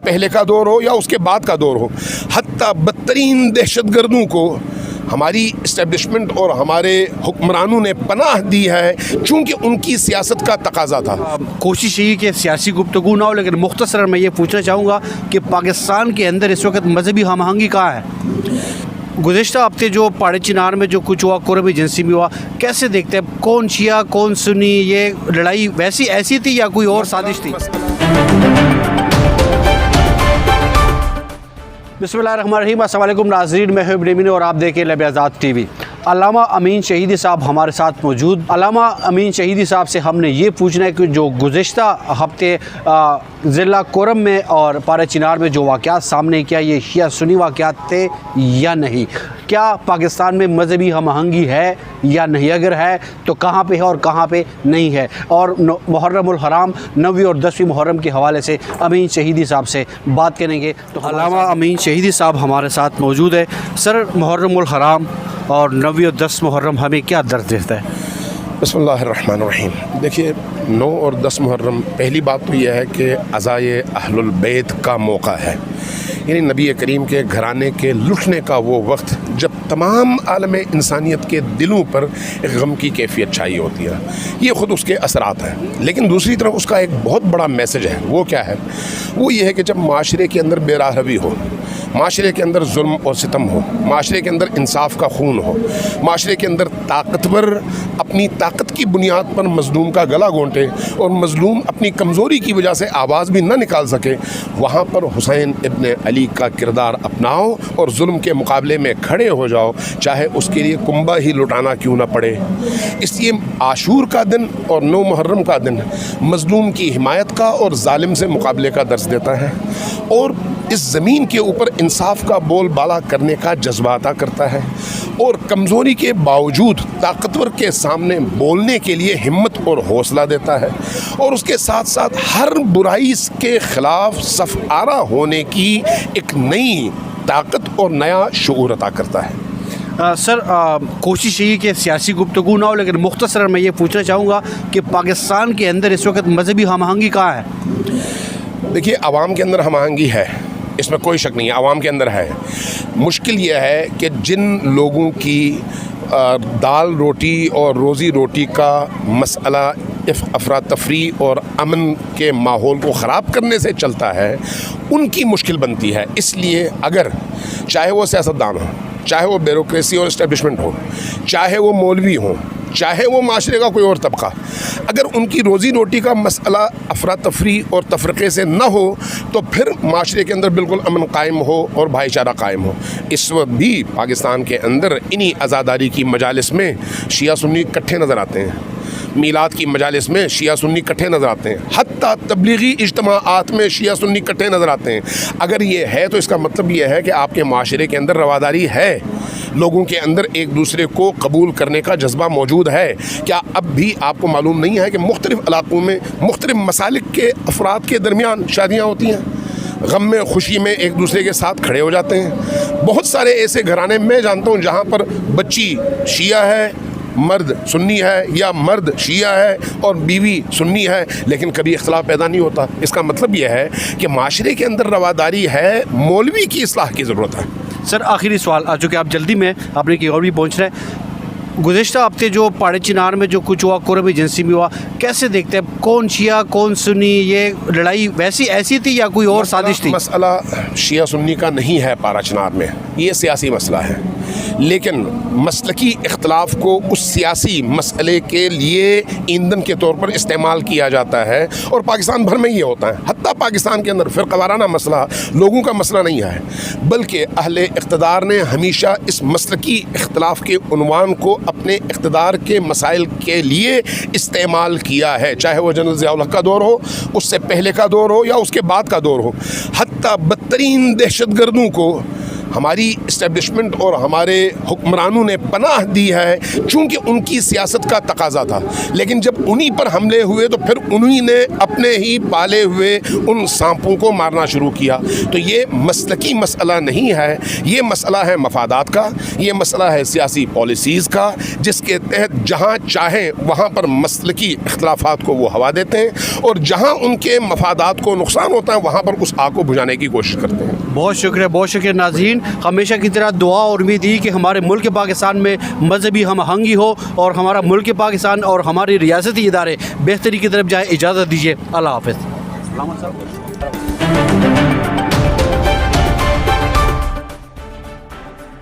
پہلے کا دور ہو یا اس کے بعد کا دور ہو، حتیٰ بدترین دہشت گردوں کو ہماری اسٹیبلشمنٹ اور ہمارے حکمرانوں نے پناہ دی ہے، چونکہ ان کی سیاست کا تقاضا تھا۔ کوشش یہی کہ سیاسی گفتگو نہ ہو، لیکن مختصر میں یہ پوچھنا چاہوں گا کہ پاکستان کے اندر اس وقت مذہبی ہم آہنگی کہاں ہے؟ گزشتہ ہفتے جو پہاڑی چنار میں جو کچھ ہوا، قرب ایجنسی میں ہوا، کیسے دیکھتے ہیں؟ کون شیعہ کون سنی؟ یہ لڑائی ویسی ایسی تھی یا کوئی اور سازش تھی؟ بسم اللہ الرحمن الرحیم۔ السلام علیکم ناظرین، میں ہوں ابراہیم اور آپ دیکھیں لب آزاد ٹی وی۔ علامہ امین شہیدی صاحب ہمارے ساتھ موجود۔ علامہ امین شہیدی صاحب سے ہم نے یہ پوچھنا ہے کہ جو گزشتہ ہفتے ضلع کورم میں اور پہاڑی چنار میں جو واقعات سامنے کیا، یہ شیعہ سنی واقعات تھے یا نہیں؟ کیا پاکستان میں مذہبی ہم آہنگی ہے یا نہیں؟ اگر ہے تو کہاں پہ ہے اور کہاں پہ نہیں ہے؟ اور محرم الحرام 9ویں اور 10ویں محرم کے حوالے سے امین شہیدی صاحب سے بات کریں گے۔ تو علامہ امین شہیدی صاحب ہمارے ساتھ موجود ہے۔ سر، محرم الحرام اور 9 اور 10 محرم ہمیں کیا درس دیتا ہے؟ بسم اللہ الرحمن الرحیم۔ دیکھیے، 9 اور 10 محرم، پہلی بات تو یہ ہے کہ عزائے اہل البیت کا موقع ہے، یعنی نبی کریم کے گھرانے کے لٹنے کا وہ وقت جب تمام عالم انسانیت کے دلوں پر ایک غم کی کیفیت چھائی ہوتی ہے۔ یہ خود اس کے اثرات ہیں، لیکن دوسری طرف اس کا ایک بہت بڑا میسج ہے۔ وہ کیا ہے؟ وہ یہ ہے کہ جب معاشرے کے اندر بے راہ روی ہو، معاشرے کے اندر ظلم اور ستم ہو، معاشرے کے اندر انصاف کا خون ہو، معاشرے کے اندر طاقتور اپنی طاقت کی بنیاد پر مظلوم کا گلا گھونٹے اور مظلوم اپنی کمزوری کی وجہ سے آواز بھی نہ نکال سکے، وہاں پر حسین ابن علی کا کردار اپناؤ اور ظلم کے مقابلے میں کھڑے ہو جاؤ، چاہے اس کے لیے کنبہ ہی لٹانا کیوں نہ پڑے۔ اس لیے عاشور کا دن اور 9 محرم کا دن مظلوم کی حمایت کا اور ظالم سے مقابلے کا درس دیتا ہے، اور اس زمین کے اوپر انصاف کا بول بالا کرنے کا جذبہ عطا کرتا ہے، اور کمزوری کے باوجود طاقتور کے سامنے بولنے کے لیے ہمت اور حوصلہ دیتا ہے، اور اس کے ساتھ ساتھ ہر برائی کے خلاف صف آرا ہونے کی ایک نئی طاقت اور نیا شعور عطا کرتا ہے۔ سر، کوشش یہی کہ سیاسی گفتگو نہ ہو، لیکن مختصر میں یہ پوچھنا چاہوں گا کہ پاکستان کے اندر اس وقت مذہبی ہم آہنگی کہاں ہے؟ دیکھیے، عوام کے اندر ہم آہنگی ہے، اس میں کوئی شک نہیں ہے، عوام کے اندر ہے۔ مشکل یہ ہے کہ جن لوگوں کی دال روٹی اور روزی روٹی کا مسئلہ افراتفری اور امن کے ماحول کو خراب کرنے سے چلتا ہے، ان کی مشکل بنتی ہے۔ اس لیے اگر چاہے وہ سیاستدان ہو، چاہے وہ بیوروکریسی اور اسٹیبلشمنٹ ہو، چاہے وہ مولوی ہوں، چاہے وہ معاشرے کا کوئی اور طبقہ، اگر ان کی روزی روٹی کا مسئلہ افراتفری اور تفرقے سے نہ ہو تو پھر معاشرے کے اندر بالکل امن قائم ہو اور بھائی چارہ قائم ہو۔ اس وقت بھی پاکستان کے اندر انہی عزاداری کی مجالس میں شیعہ سنی اکٹھے نظر آتے ہیں، میلاد کی مجالس میں شیعہ سنی اکٹھے نظر آتے ہیں، حتیٰ تبلیغی اجتماعات میں شیعہ سنی اکٹھے نظر آتے ہیں۔ اگر یہ ہے تو اس کا مطلب یہ ہے کہ آپ کے معاشرے کے اندر رواداری ہے، لوگوں کے اندر ایک دوسرے کو قبول کرنے کا جذبہ موجود ہے۔ کیا اب بھی آپ کو معلوم نہیں ہے کہ مختلف علاقوں میں مختلف مسالک کے افراد کے درمیان شادیاں ہوتی ہیں، غم میں خوشی میں ایک دوسرے کے ساتھ کھڑے ہو جاتے ہیں؟ بہت سارے ایسے گھرانے میں جانتا ہوں جہاں پر بچی شیعہ ہے، مرد سنی ہے، یا مرد شیعہ ہے اور بیوی سنی ہے، لیکن کبھی اختلاف پیدا نہیں ہوتا۔ اس کا مطلب یہ ہے کہ معاشرے کے اندر رواداری ہے، مولوی کی اصلاح کی ضرورت ہے۔ سر، آخری سوال، چونکہ آپ جلدی میں اپنے کی اور بھی پہنچ رہے ہیں، گزشتہ ہفتے جو پہاڑی چنار میں جو کچھ ہوا، قرب ایجنسی میں ہوا، کیسے دیکھتے ہیں؟ کون شیعہ کون سنی؟ یہ لڑائی ویسی ایسی تھی یا کوئی اور سازش تھی؟ مسئلہ شیعہ سنی کا نہیں ہے پہاڑی چنار میں، یہ سیاسی مسئلہ ہے، لیکن مسلکی اختلاف کو اس سیاسی مسئلے کے لیے ایندھن کے طور پر استعمال کیا جاتا ہے، اور پاکستان بھر میں یہ ہوتا ہے۔ حتیٰ پاکستان کے اندر فرقہ وارانہ مسئلہ لوگوں کا مسئلہ نہیں ہے، بلکہ اہل اقتدار نے ہمیشہ اس مسلکی اختلاف کے عنوان کو اپنے اقتدار کے مسائل کے لیے استعمال کیا ہے، چاہے وہ جنرل ضیاء الحق کا دور ہو، اس سے پہلے کا دور ہو یا اس کے بعد کا دور ہو۔ حتیٰ بدترین دہشت گردوں کو ہماری اسٹیبلشمنٹ اور ہمارے حکمرانوں نے پناہ دی ہے چونکہ ان کی سیاست کا تقاضا تھا، لیکن جب انہی پر حملے ہوئے تو پھر انہی نے اپنے ہی پالے ہوئے ان سانپوں کو مارنا شروع کیا۔ تو یہ مسلکی مسئلہ نہیں ہے، یہ مسئلہ ہے مفادات کا، یہ مسئلہ ہے سیاسی پالیسیز کا، جس کے تحت جہاں چاہیں وہاں پر مسلکی اختلافات کو وہ ہوا دیتے ہیں، اور جہاں ان کے مفادات کو نقصان ہوتا ہے وہاں پر اس آگ کو بجھانے کی کوشش کرتے ہیں۔ بہت شکریہ ناظرین، ہمیشہ کی طرح دعا اور امید ہی کہ ہمارے ملک پاکستان میں مذہبی ہم آہنگی ہو اور ہمارا ملک پاکستان اور ہماری ریاستی ادارے بہتری کی طرف جائے۔ اجازت دیجیے، اللہ حافظ۔